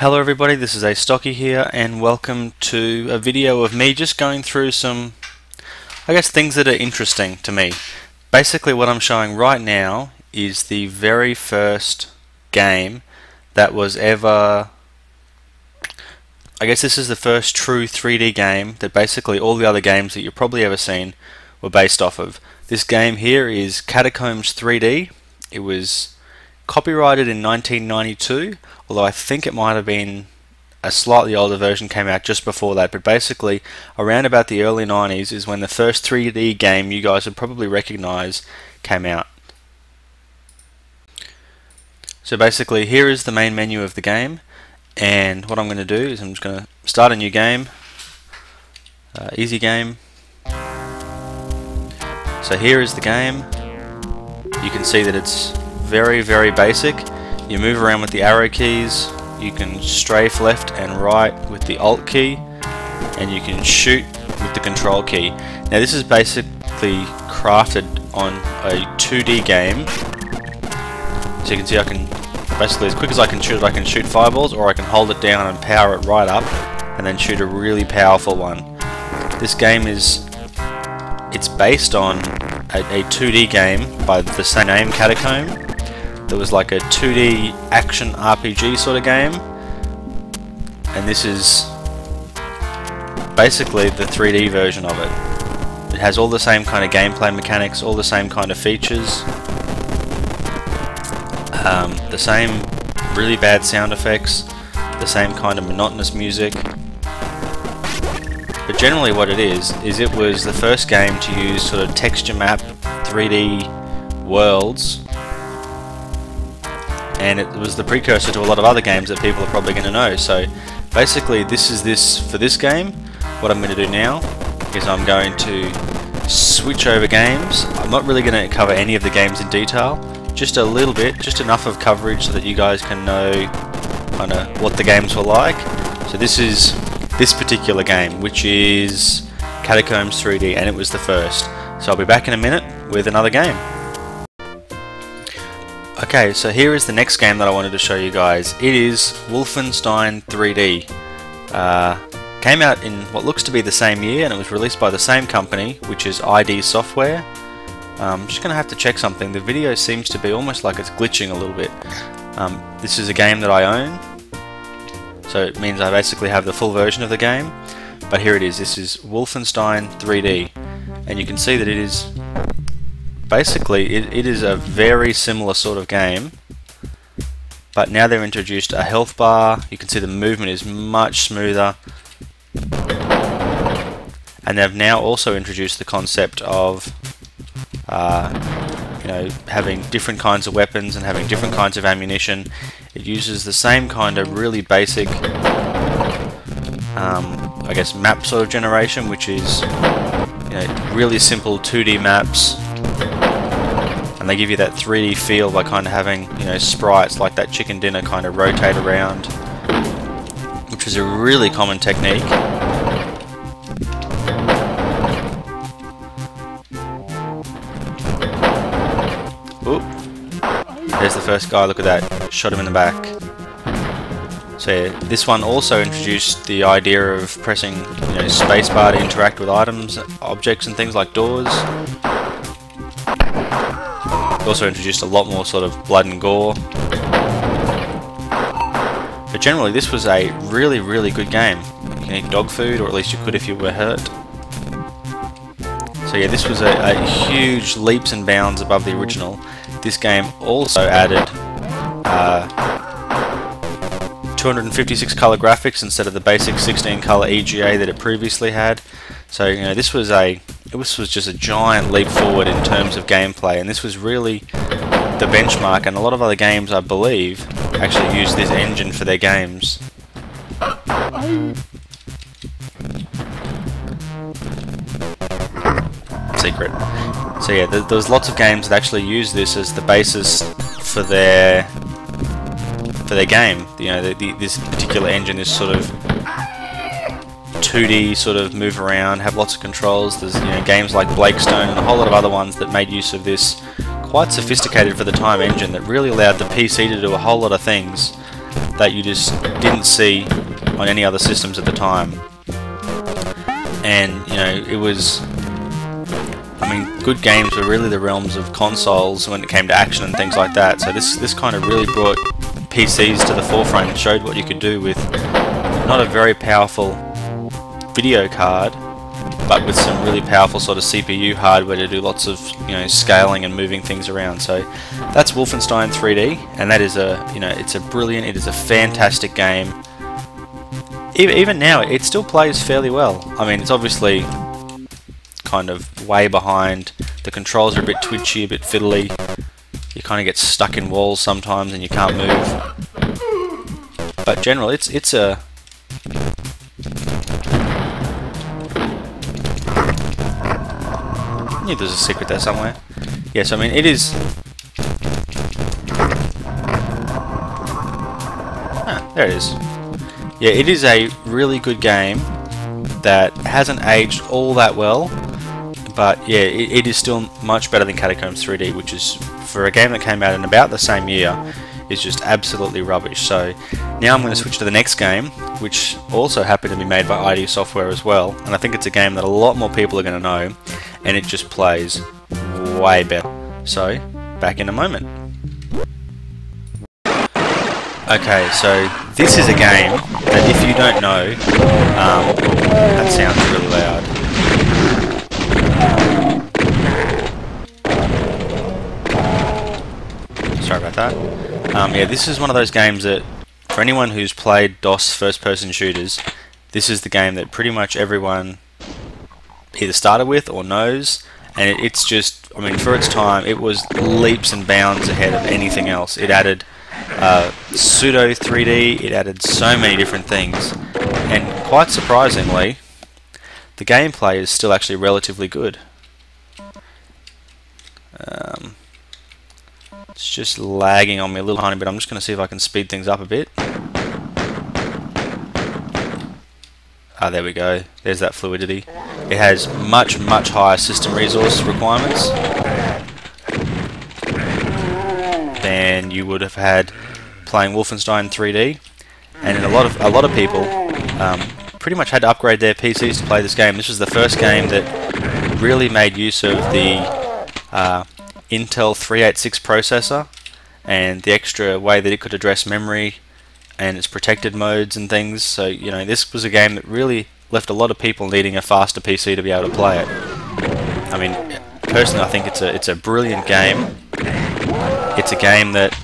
Hello everybody, this is Astocky here and welcome to a video of me just going through some, things that are interesting to me. Basically what I'm showing right now is the very first game that was ever, this is the first true 3D game that basically all the other games that you've probably ever seen were based off of. This game here is Catacombs 3D. It was copyrighted in 1992, although I think it might have been a slightly older version came out just before that, but basically around about the early 90s is when the first 3D game you guys would probably recognize came out. So basically here is the main menu of the game, and what I'm going to do is I'm just going to start a new game, easy game. So here is the game. You can see that it's very basic. You move around with the arrow keys, you can strafe left and right with the Alt key, and you can shoot with the Control key. Now this is basically crafted on a 2D game. So you can see I can, basically as quick as I can shoot fireballs, or I can hold it down and power it right up and then shoot a really powerful one. This game is, it's based on a 2D game by the same name, Catacomb. It was like a 2D action RPG sort of game, and this is basically the 3D version of it. It has all the same kind of gameplay mechanics, all the same kind of features, the same really bad sound effects, the same kind of monotonous music. But generally what it is it was the first game to use sort of texture map 3D worlds, and it was the precursor to a lot of other games that people are probably going to know. So basically for this game, what I'm going to do now is I'm going to switch over games. I'm not really going to cover any of the games in detail, just a little bit, just enough of coverage so that you guys can know kind of what the games were like. So this is this particular game, which is Catacombs 3D, and it was the first. So I'll be back in a minute with another game. Okay, so here is the next game that I wanted to show you guys. It is Wolfenstein 3D. Came out in what looks to be the same year, and it was released by the same company, which is ID Software. I'm just going to have to check something. The video seems to be almost like it's glitching a little bit. This is a game that I own, so it means I basically have the full version of the game. But here it is. This is Wolfenstein 3D, and you can see that it is basically, it is a very similar sort of game, but now they've introduced a health bar. You can see the movement is much smoother, and they've now also introduced the concept of having different kinds of weapons and having different kinds of ammunition. It uses the same kind of really basic map sort of generation, which is really simple 2D maps. And they give you that 3D feel by kind of having, sprites like that chicken dinner kind of rotate around, which is a really common technique. Oop. There's the first guy, look at that, shot him in the back. So yeah, this one also introduced the idea of pressing, spacebar to interact with items, objects and things like doors. Also introduced a lot more sort of blood and gore. But generally this was a really good game. You can eat dog food, or at least you could if you were hurt. So yeah, this was a huge leaps and bounds above the original. This game also added 256 color graphics instead of the basic 16 color EGA that it previously had. So this was just a giant leap forward in terms of gameplay, and this was really the benchmark, and a lot of other games, I believe, actually use this engine for their games. Secret. So yeah, there's lots of games that actually use this as the basis for their game. This particular engine, this sort of 2D sort of move around, have lots of controls. There's games like Blakestone and a whole lot of other ones that made use of this quite sophisticated for the time engine that really allowed the PC to do a whole lot of things that you just didn't see on any other systems at the time. And you know, it was, I mean, good games were really the realms of consoles when it came to action and things like that. So this kind of really brought PCs to the forefront and showed what you could do with not a very powerful video card, but with some really powerful sort of CPU hardware to do lots of, you know, scaling and moving things around. So that's Wolfenstein 3D, and that is a, you know, it's a brilliant, it is a fantastic game. Even now, it still plays fairly well. I mean, it's obviously kind of way behind. The controls are a bit twitchy, a bit fiddly. You kind of get stuck in walls sometimes and you can't move. But generally, it's a... I knew there's a secret there somewhere. Yes, I mean, it is... Ah, there it is. Yeah, it is a really good game that hasn't aged all that well, but yeah, it is still much better than Catacombs 3D, which is, for a game that came out in about the same year, is just absolutely rubbish. So now I'm going to switch to the next game, which also happened to be made by ID Software as well, and I think it's a game that a lot more people are going to know, and it just plays way better. So, back in a moment. Okay, so this is a game that if you don't know, that sounds really loud. Sorry about that. Yeah, this is one of those games that, for anyone who's played DOS first-person shooters, this is the game that pretty much everyone either started with or knows, and it's just, I mean, for its time, it was leaps and bounds ahead of anything else. It added pseudo 3D, it added so many different things, and quite surprisingly, the gameplay is still actually relatively good. It's just lagging on me a little tiny bit. I'm just going to see if I can speed things up a bit. Ah, there we go. There's that fluidity. It has much higher system resource requirements than you would have had playing Wolfenstein 3D, and a lot of people pretty much had to upgrade their PCs to play this game. This was the first game that really made use of the Intel 386 processor and the extra way that it could address memory and its protected modes and things. So, you know, this was a game that really left a lot of people needing a faster PC to be able to play it. I mean, personally, I think it's a brilliant game. It's a game that,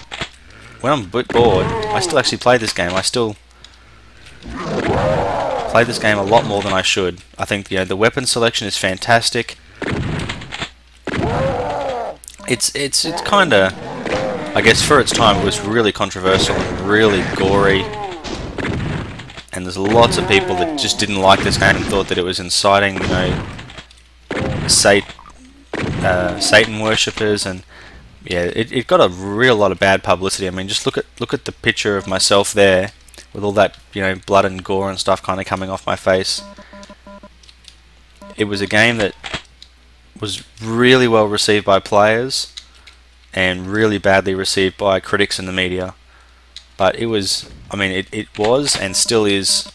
when I'm a bit bored, I still actually play this game. I still play this game a lot more than I should. I think, you know, the weapon selection is fantastic. It's kind of, I guess for its time, it was really controversial and really gory. And there's lots of people that just didn't like this game and thought that it was inciting, you know, Satan worshippers, and yeah, it got a real lot of bad publicity. I mean, just look at the picture of myself there with all that, you know, blood and gore and stuff kind of coming off my face. It was a game that was really well received by players and really badly received by critics and the media. But it was, I mean, it was and still is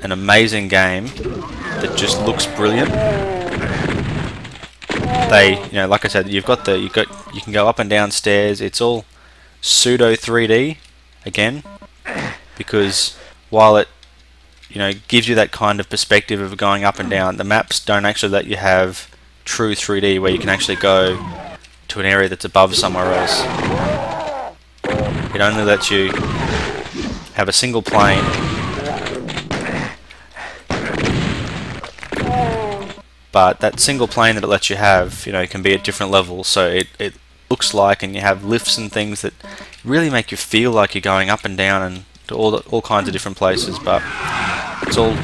an amazing game that just looks brilliant. They, you know, like I said, you can go up and down stairs. It's all pseudo 3D again, because while it, you know, gives you that kind of perspective of going up and down, the maps don't actually let you have true 3D where you can actually go to an area that's above somewhere else. It only lets you have a single plane, but that single plane that it lets you have, you know, can be at different levels. So it looks like, and you have lifts and things that really make you feel like you're going up and down and to all kinds of different places. But it's all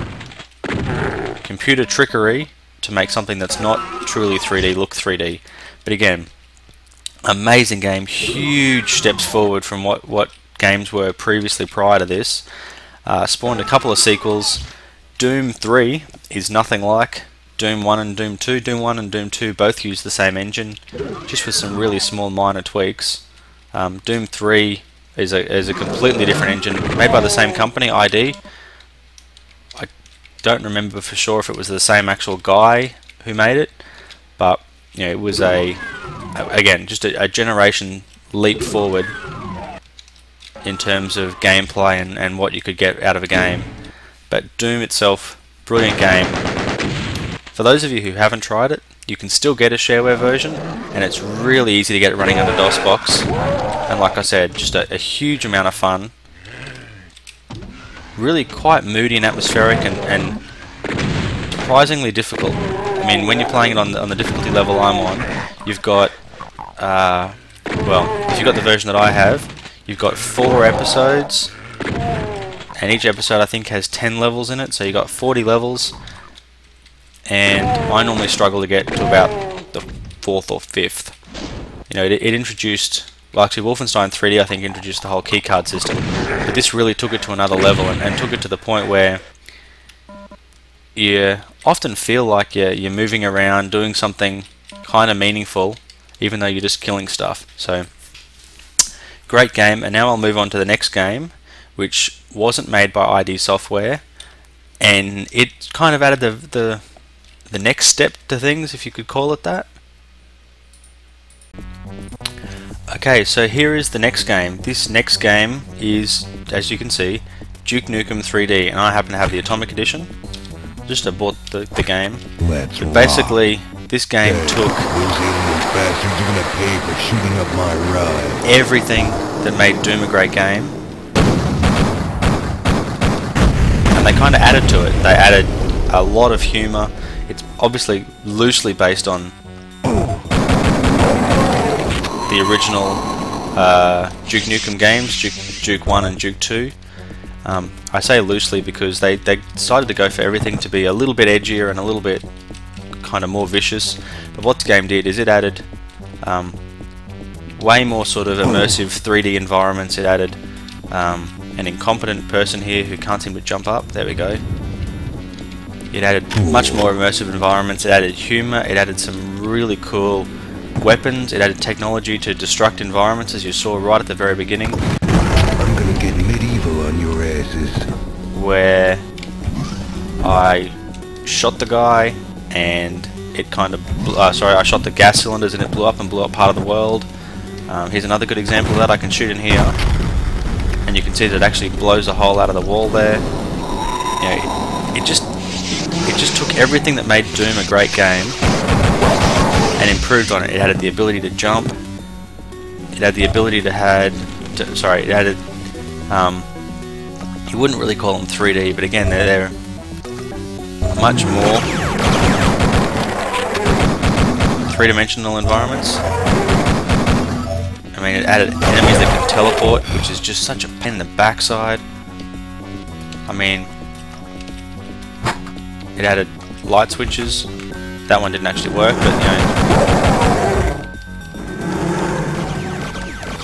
computer trickery to make something that's not truly 3D look 3D. But again, amazing game, huge steps forward from what games were previously prior to this. Spawned a couple of sequels. Doom 3 is nothing like Doom 1 and Doom 2. Doom 1 and Doom 2 both use the same engine, just with some really small minor tweaks. Doom 3 is a completely different engine, made by the same company, ID. I don't remember for sure if it was the same actual guy who made it, but you know, it was again just a generation leap forward in terms of gameplay and what you could get out of a game. But Doom itself, brilliant game. For those of you who haven't tried it, you can still get a shareware version, and it's really easy to get it running under DOSBox. And like I said, just a huge amount of fun. Really quite moody and atmospheric, and surprisingly difficult. I mean, when you're playing it on the difficulty level I'm on, you've got, well, if you've got the version that I have, you've got 4 episodes, and each episode I think has 10 levels in it, so you've got 40 levels. And I normally struggle to get to about the 4th or 5th. You know, it introduced, well actually Wolfenstein 3D I think introduced the whole keycard system, but this really took it to another level and took it to the point where you often feel like you're moving around doing something kind of meaningful, even though you're just killing stuff. So, great game. And now I'll move on to the next game, which wasn't made by ID Software, and it kind of added the next step to things, if you could call it that. Okay, so here is the next game. This next game is, as you can see, Duke Nukem 3D, and I happen to have the Atomic Edition. Just I bought the game. But basically, this game took everything that made Doom a great game, and they kind of added to it. They added a lot of humour. It's obviously loosely based on the original Duke Nukem games, Duke 1 and Duke 2. I say loosely because they decided to go for everything to be a little bit edgier and a little bit kind of more vicious. But what the game did is it added way more sort of immersive 3D environments. It added an incompetent person here who can't seem to jump up. There we go. It added much more immersive environments. It added humour. It added some really cool weapons. It added technology to destruct environments, as you saw right at the very beginning. I'm gonna get medieval on your asses. Where I shot the guy and it kind of I shot the gas cylinders and it blew up part of the world. Here's another good example of that. I can shoot in here and you can see that it actually blows a hole out of the wall there. You know, it just took everything that made Doom a great game and improved on it. It added the ability to jump. It had the ability to it added you wouldn't really call them 3D, but again they're much more three-dimensional environments. I mean, it added enemies that can teleport, which is just such a pain in the backside. I mean, it added light switches. That one didn't actually work, but you know,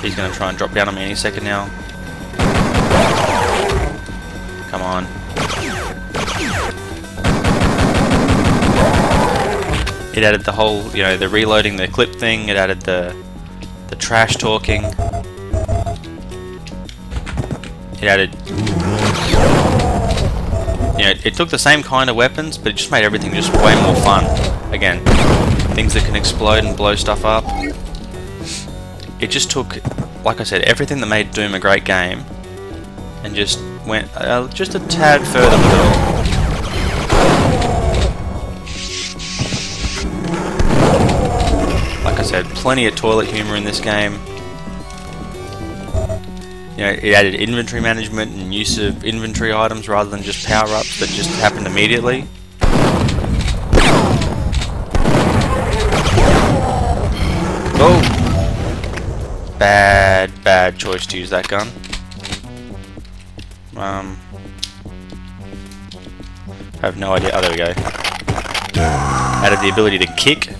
he's going to try and drop down on me any second now. Come on. It added the whole, you know, the reloading the clip thing. It added the trash talking. It added, you know, it took the same kind of weapons, but it just made everything just way more fun. Again, things that can explode and blow stuff up. It just took, like I said, everything that made Doom a great game and just went just a tad further with it all. Like I said, plenty of toilet humour in this game. You know, it added inventory management and use of inventory items rather than just power-ups that just happened immediately. Oh! Bad choice to use that gun. I have no idea. Oh, there we go. Added the ability to kick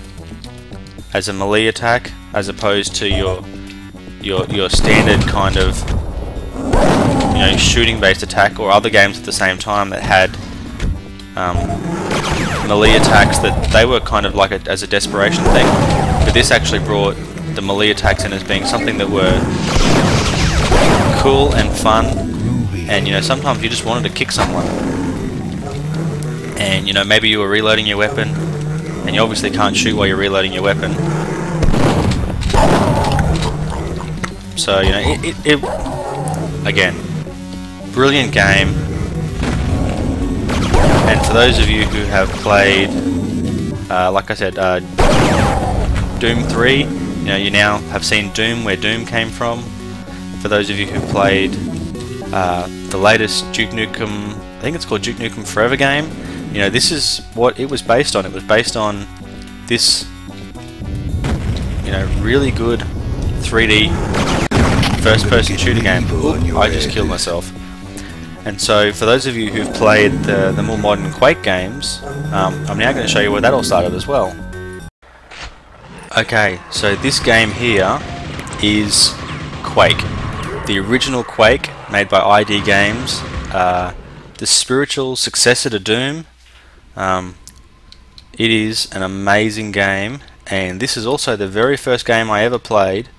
as a melee attack, as opposed to your standard kind of, you know, shooting-based attack, or other games at the same time that had melee attacks that they were kind of like as a desperation thing. But this actually brought the melee attacks in as being something that were cool and fun, and you know, sometimes you just wanted to kick someone, and you know, maybe you were reloading your weapon, and you obviously can't shoot while you're reloading your weapon. So you know, it again, brilliant game. And for those of you who have played, like I said, Doom 3, you know, you now have seen Doom, where Doom came from. For those of you who played the latest Duke Nukem, I think it's called Duke Nukem Forever game, you know, this is what it was based on. It was based on this, you know, really good 3D first-person shooter game. Oop, I just killed myself. And so, for those of you who've played the more modern Quake games, I'm now going to show you where that all started as well. Okay, so this game here is Quake. The original Quake, made by ID Games, the spiritual successor to Doom. It is an amazing game, and this is also the very first game I ever played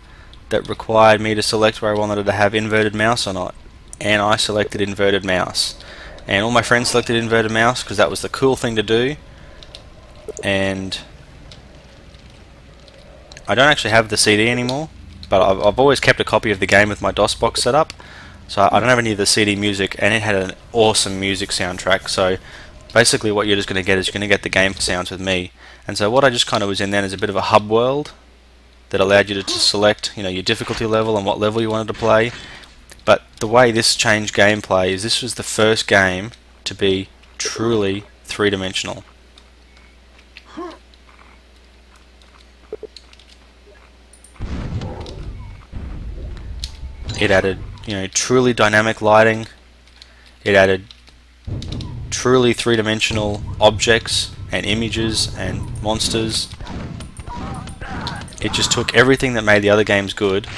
that required me to select where I wanted to have inverted mouse or not. And I selected inverted mouse, and all my friends selected inverted mouse because that was the cool thing to do. And I don't actually have the CD anymore, but I've always kept a copy of the game with my DOS box set up, so I don't have any of the CD music, and it had an awesome music soundtrack. So basically what you're just going to get is you're going to get the game sounds with me. And so what I just kind of was in then is a bit of a hub world that allowed you to select, you know, your difficulty level and what level you wanted to play. But the way this changed gameplay is this was the first game to be truly three-dimensional. It added, you know, truly dynamic lighting. It added truly three-dimensional objects and images and monsters. It just took everything that made the other games good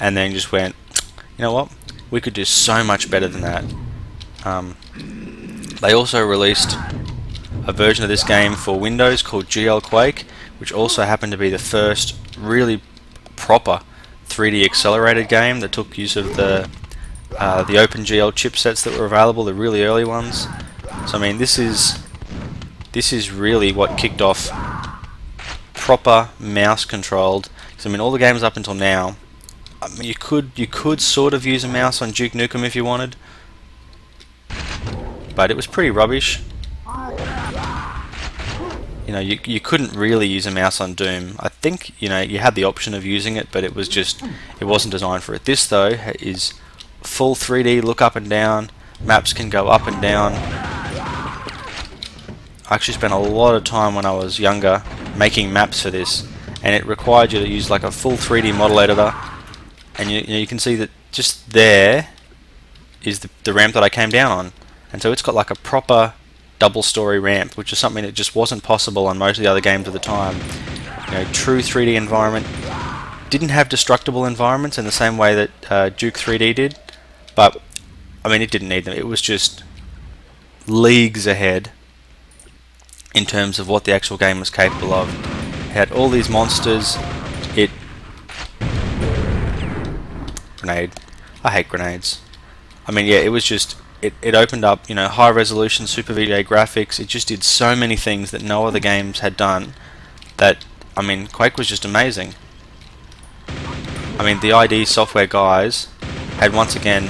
and then just went, you know what? We could do so much better than that. They also released a version of this game for Windows called GL Quake, which also happened to be the first really proper 3D accelerated game that took use of the OpenGL chipsets that were available, the really early ones. So I mean, this is really what kicked off proper mouse controlled. So I mean, all the games up until now, I mean, you could sort of use a mouse on Duke Nukem if you wanted, but it was pretty rubbish. You know, you couldn't really use a mouse on Doom. I think, you know, you had the option of using it, but it wasn't designed for it. This though is full 3D, look up and down. Maps can go up and down. I actually spent a lot of time when I was younger making maps for this, and it required you to use like a full 3D model editor. And you can see that just there is the ramp that I came down on, and so it's got like a proper double-story ramp, which is something that just wasn't possible on most of the other games at the time. You know, true 3D environment. Didn't have destructible environments in the same way that Duke 3D did, but I mean, it didn't need them. It was just leagues ahead in terms of what the actual game was capable of. It had all these monsters. Grenade. I hate grenades. I mean, yeah, it was just, it opened up, you know, high resolution super VGA graphics. It just did so many things that no other games had done that, I mean, Quake was just amazing. I mean, the ID Software guys had once again,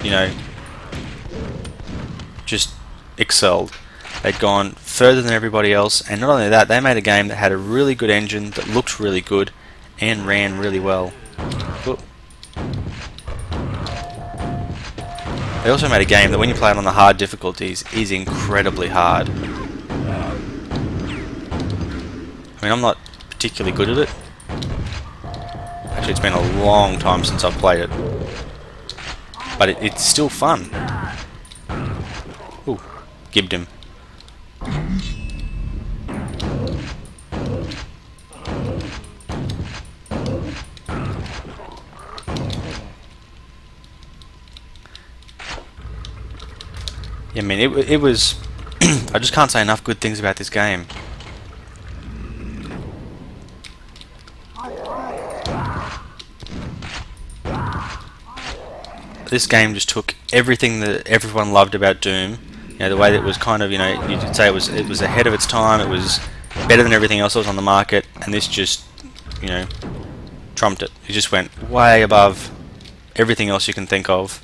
you know, just excelled. They'd gone further than everybody else, and not only that, they made a game that had a really good engine that looked really good and ran really well. Whoop. They also made a game that when you play it on the hard difficulties is incredibly hard. I mean, I'm not particularly good at it. Actually, it's been a long time since I've played it. But it's still fun. Ooh, gibbed him. Yeah, I mean, it was... I just can't say enough good things about this game. this game just took everything that everyone loved about Doom. You know, the way that it was kind of, you know, you could say it was ahead of its time. It was better than everything else that was on the market, and this just, you know, trumped it. It just went way above everything else you can think of.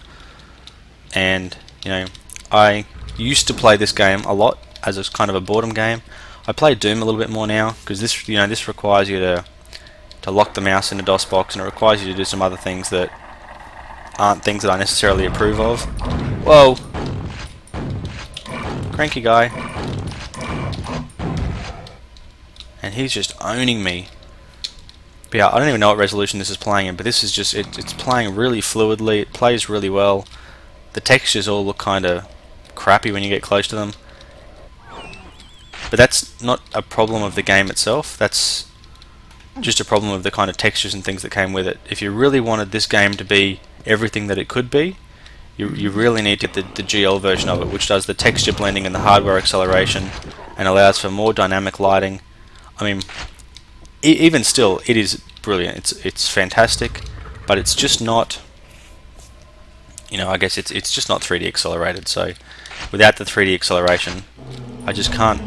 And you know, I used to play this game a lot as a kind of a boredom game. I play Doom a little bit more now because this, you know, this requires you to lock the mouse in a DOS box, and it requires you to do some other things that aren't things that I necessarily approve of. Whoa! Cranky guy. And he's just owning me. But yeah, I don't even know what resolution this is playing in, but this is just, it's playing really fluidly, it plays really well. The textures all look kind of crappy when you get close to them. But that's not a problem of the game itself, that's just a problem of the kind of textures and things that came with it. If you really wanted this game to be everything that it could be, you really need to get the GL version of it, which does the texture blending and the hardware acceleration and allows for more dynamic lighting. I mean, even still, it is brilliant. It's fantastic, but it's just not, you know, I guess it's just not 3D accelerated. So without the 3D acceleration, I just can't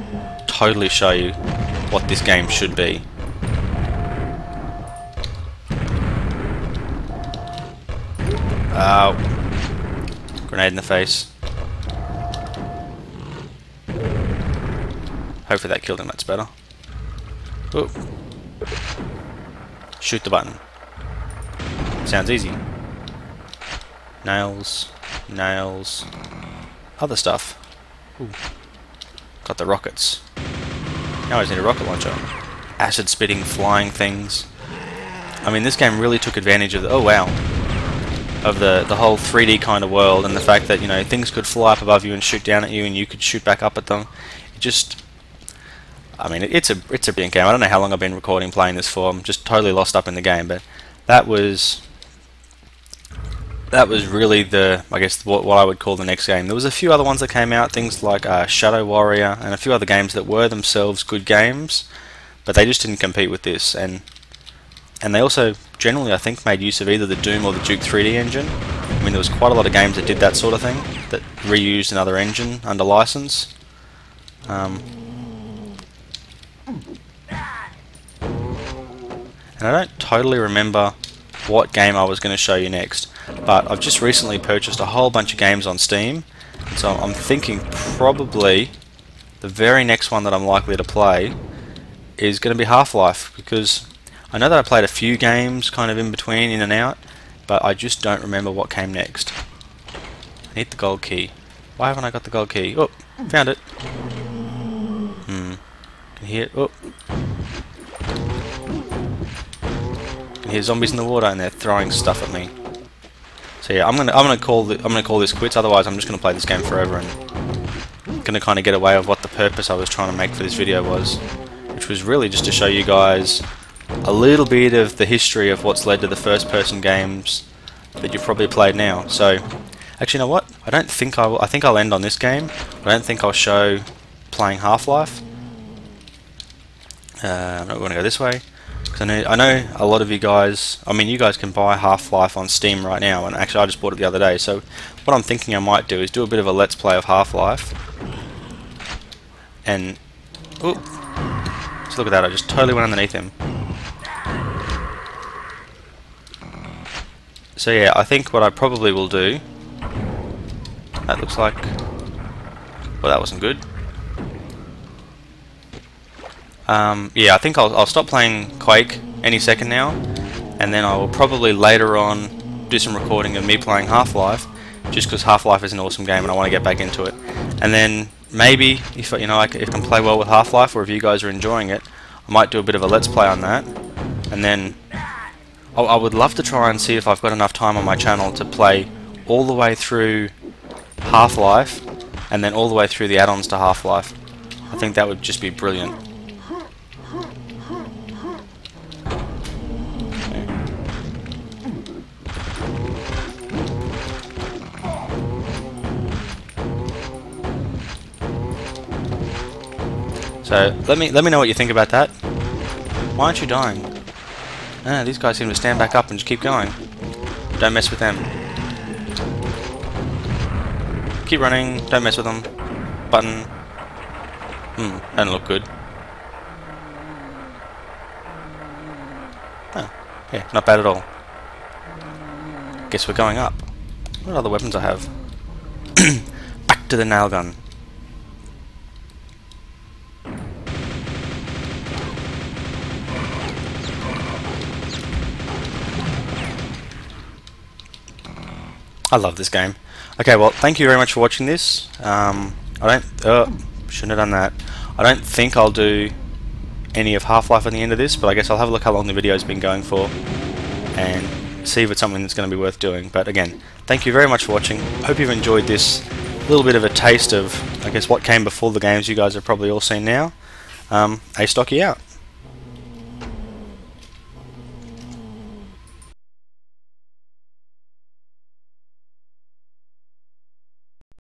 totally show you what this game should be. Ow. Grenade in the face. Hopefully that killed him, that's better. Ooh. Shoot the button. Sounds easy. Nails. Nails. Other stuff. Ooh. Got the rockets. Now I just need a rocket launcher. Acid spitting, flying things. I mean, this game really took advantage of the, oh wow, of the whole 3D kind of world, and the fact that, you know, things could fly up above you and shoot down at you and you could shoot back up at them. It just, I mean, it's a brilliant game. I don't know how long I've been recording playing this for. I'm just totally lost up in the game, but that was really the, I guess, what I would call the next game. There was a few other ones that came out, things like Shadow Warrior and a few other games that were themselves good games, but they just didn't compete with this. And they also generally, I think, made use of either the Doom or the Duke 3D engine. I mean, there was quite a lot of games that did that sort of thing, that reused another engine under license. And I don't totally remember what game I was going to show you next, but I've just recently purchased a whole bunch of games on Steam, so I'm thinking probably the very next one that I'm likely to play is going to be Half-Life, because I know that I played a few games kind of in between, in and out, but I just don't remember what came next. I need the gold key. Why haven't I got the gold key? Oh, found it. Can hear, oh. Can hear zombies in the water and they're throwing stuff at me. So yeah, I'm gonna call this quits. Otherwise, I'm just gonna play this game forever and gonna kind of get away with what the purpose I was trying to make for this video was, which was really just to show you guys a little bit of the history of what's led to the first-person games that you've probably played now. So, actually, you know what? I think I'll end on this game. I don't think I'll show playing Half-Life. I'm not going to go this way, because I know a lot of you guys. I mean, you guys can buy Half-Life on Steam right now, and actually, I just bought it the other day. So, what I'm thinking I might do is do a bit of a Let's Play of Half-Life, and ooh, just look at that! I just totally went underneath him. So yeah, I think what I probably will do, that looks like, well, that wasn't good. Yeah, I think I'll stop playing Quake any second now, and then I will probably later on do some recording of me playing Half-Life, just because Half-Life is an awesome game and I want to get back into it. And then maybe, if you know, if I can play well with Half-Life, or if you guys are enjoying it, I might do a bit of a Let's Play on that, and then I would love to try and see if I've got enough time on my channel to play all the way through Half-Life and then all the way through the add-ons to Half-Life. I think that would just be brilliant. So let me know what you think about that. Why aren't you dying? These guys seem to stand back up and just keep going. Don't mess with them. Keep running, don't mess with them. Button. Don't look good. Oh, yeah, not bad at all. Guess we're going up. What other weapons I have? Back to the nail gun. I love this game. Okay, well, thank you very much for watching this. Shouldn't have done that. I don't think I'll do any of Half-Life at the end of this, but I guess I'll have a look how long the video's been going for and see if it's something that's going to be worth doing. But again, thank you very much for watching. Hope you've enjoyed this little bit of a taste of, I guess, what came before the games you guys have probably all seen now. Astocky out.